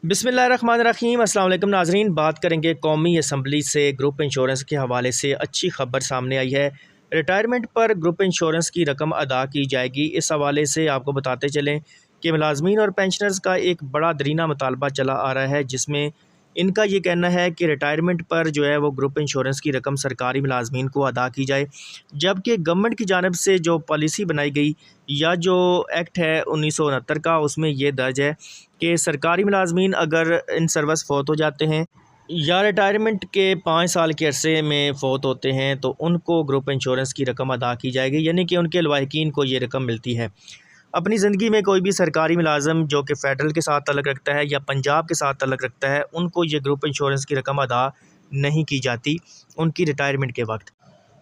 बिस्मिल्लाहिर्रहमानिर्रहीम। अस्सलाम वालेकुम नाज़रीन, बात करेंगे कौमी असम्बली से ग्रुप इंश्योरेंस के हवाले से अच्छी खबर सामने आई है। रिटायरमेंट पर ग्रुप इंश्योरेंस की रकम अदा की जाएगी। इस हवाले से आपको बताते चलें कि मुलाजमीन और पेंशनर्स का एक बड़ा दरीना मुतालबा चला आ रहा है, जिसमें इनका ये कहना है कि रिटायरमेंट पर जो है वो ग्रुप इंश्योरेंस की रकम सरकारी मुलाजमीन को अदा की जाए। जबकि गवर्नमेंट की जानिब से जो पॉलिसी बनाई गई या जो एक्ट है 1969 का, उसमें ये दर्ज है कि सरकारी मुलाजमीन अगर इन सर्विस फ़ौत हो जाते हैं या रिटायरमेंट के 5 साल के अरसे में फ़ौत होते हैं तो उनको ग्रुप इंश्योरेंस की रकम अदा की जाएगी, यानी कि उनके लवाहिकीन को ये रकम मिलती है। अपनी ज़िंदगी में कोई भी सरकारी मुलाज़म जो कि फ़ेडरल के साथ तल्लुक़ रखता है या पंजाब के साथ तल्लुक़ रखता है, उनको ये ग्रुप इंश्योरेंस की रकम अदा नहीं की जाती उनकी रिटायरमेंट के वक्त।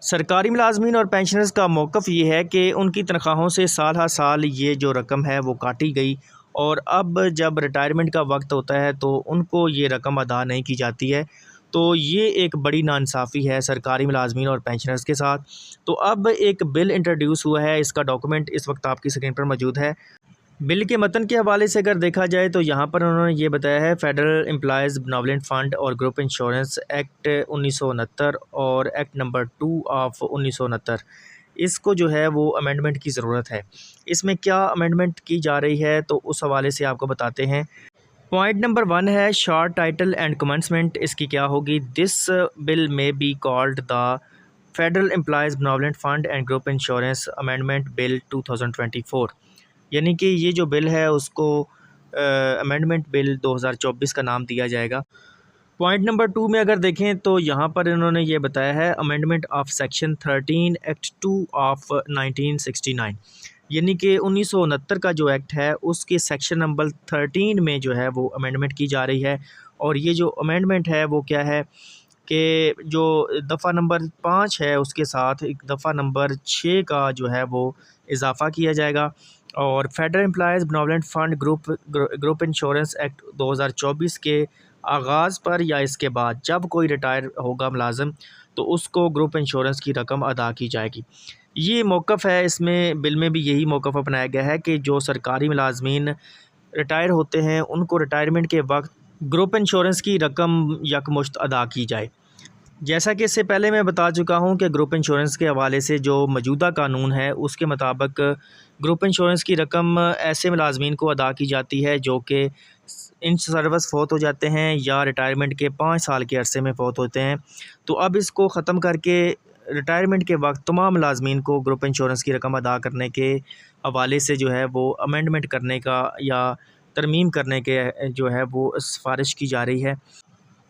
सरकारी मुलाजमीन और पेंशनर्स का मौक़िफ़ ये है कि उनकी तनख्वाहों से साल हर साल ये जो रकम है वो काटी गई, और अब जब रिटायरमेंट का वक्त होता है तो उनको ये रकम अदा नहीं की जाती है। तो ये एक बड़ी नाइंसाफ़ी है सरकारी मुलाजमीन और पेंशनर्स के साथ। तो अब एक बिल इंट्रोड्यूस हुआ है, इसका डॉक्यूमेंट इस वक्त आपकी स्क्रीन पर मौजूद है। बिल के मतन के हवाले से अगर देखा जाए तो यहाँ पर उन्होंने ये बताया है, फेडरल एम्प्लॉयज़ बेनवोलेंट फ़ंड और ग्रुप इंश्योरेंस एक्ट 1969 और एक्ट नंबर 2 ऑफ 1969, इसको जो है वो अमेंडमेंट की ज़रूरत है। इसमें क्या अमेंडमेंट की जा रही है तो उस हवाले से आपको बताते हैं। पॉइंट नंबर 1 है शॉर्ट टाइटल एंड कमेंसमेंट। इसकी क्या होगी? दिस बिल में be called the federal employees benevolent fund and group insurance amendment bill 2024, यानी कि ये जो बिल है उसको अमेंडमेंट बिल 2024 का नाम दिया जाएगा। पॉइंट नंबर 2 में अगर देखें तो यहाँ पर इन्होंने ये बताया है amendment of section 13 act 2 of 1969, यानी कि 1969 का जो एक्ट है उसके सेक्शन नंबर 13 में जो है वो अमेंडमेंट की जा रही है। और ये जो अमेंडमेंट है वो क्या है कि जो दफ़ा नंबर 5 है उसके साथ एक दफ़ा नंबर 6 का जो है वो इजाफ़ा किया जाएगा। और federal employees benevolent fund group insurance act 2024 के आगाज़ पर या इसके बाद जब कोई रिटायर होगा मुलाज़म तो उसको ग्रुप इंश्योरेंस की रकम अदा की जाएगी। ये मौक़िफ़ है, इसमें बिल में भी यही मौक़िफ़ अपनाया गया है कि जो सरकारी मुलाजमीन रिटायर होते हैं उनको रिटायरमेंट के वक्त ग्रुप इंश्योरेंस की रकम यकमुश्त अदा की जाए। जैसा कि इससे पहले मैं बता चुका हूं कि ग्रुप इंश्योरेंस के हवाले से जो मौजूदा कानून है उसके मुताबिक ग्रुप इंश्योरेंस की रकम ऐसे मुलाजमीन को अदा की जाती है जो कि इन सर्विस फ़ौत हो जाते हैं या रिटायरमेंट के 5 साल के अरसे में फ़ौत होते हैं। तो अब इसको ख़त्म करके रिटायरमेंट के वक्त तमाम मुलाजमीन को ग्रुप इंश्योरेंस की रकम अदा करने के हवाले से जो है वो अमेंडमेंट करने का या तरमीम करने के जो है वो सिफारिश की जा रही है।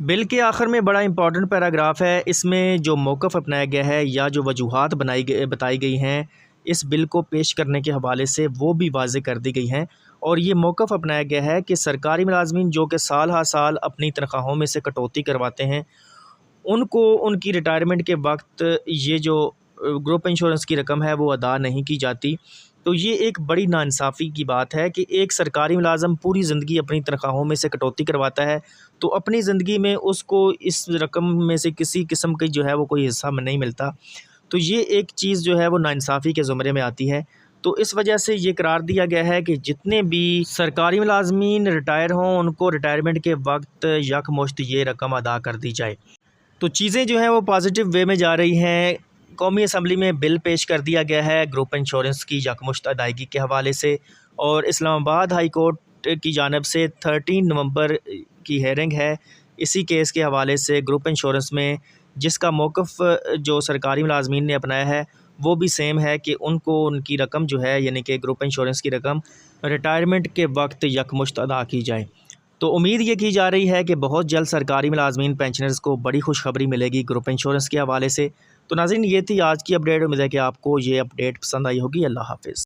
बिल के आखिर में बड़ा इंपॉर्टेंट पैराग्राफ है, इसमें जो मौक़िफ़ अपनाया गया है या जो वजूहात बताई गई हैं इस बिल को पेश करने के हवाले से वो भी वाज़े कर दी गई हैं। और ये मौक़िफ़ अपनाया गया है कि सरकारी मुलाजमीन जो कि साल हर साल अपनी तनख्वाहों में से कटौती करवाते हैं उनको उनकी रिटायरमेंट के वक्त ये जो ग्रुप इंश्योरेंस की रकम है वो अदा नहीं की जाती। तो ये एक बड़ी नाइंसाफ़ी की बात है कि एक सरकारी मुलाज़म पूरी ज़िंदगी अपनी तनख्वाहों में से कटौती करवाता है तो अपनी ज़िंदगी में उसको इस रकम में से किसी किस्म की जो है वो कोई हिस्सा नहीं मिलता। तो ये एक चीज़ जो है वो नाइंसाफ़ी के ज़ुमरे में आती है। तो इस वजह से ये करार दिया गया है कि जितने भी सरकारी मुलाजमीन रिटायर हों उनको रिटायरमेंट के वक्त यकमुश्त ये रकम अदा कर दी जाए। तो चीज़ें जो हैं वो पॉजिटिव वे में जा रही हैं। कौमी असम्बली में बिल पेश कर दिया गया है ग्रुप इंश्योरेंस की यकमुश्त अदायगी के हवाले से, और इस्लामाबाद हाई कोर्ट की जानिब से 13 नवंबर की हेयरिंग है इसी केस के हवाले से ग्रुप इंश्योरेंस में, जिसका मौक़िफ़ जो सरकारी मुलाजमीन ने अपनाया है वो भी सेम है कि उनको उनकी रकम जो है यानी कि ग्रुप इंश्योरेंस की रकम रिटायरमेंट के वक्त यकमुश्त अदा की जाए। तो उम्मीद ये की जा रही है कि बहुत जल्द सरकारी मुलाजमीन पेंशनर्स को बड़ी खुशखबरी मिलेगी ग्रुप इंश्योरेंस के हवाले से। तो नाज़रीन, ये थी आज की अपडेट। उम्मीद है कि आपको ये अपडेट पसंद आई होगी। अल्लाह हाफ़िज़।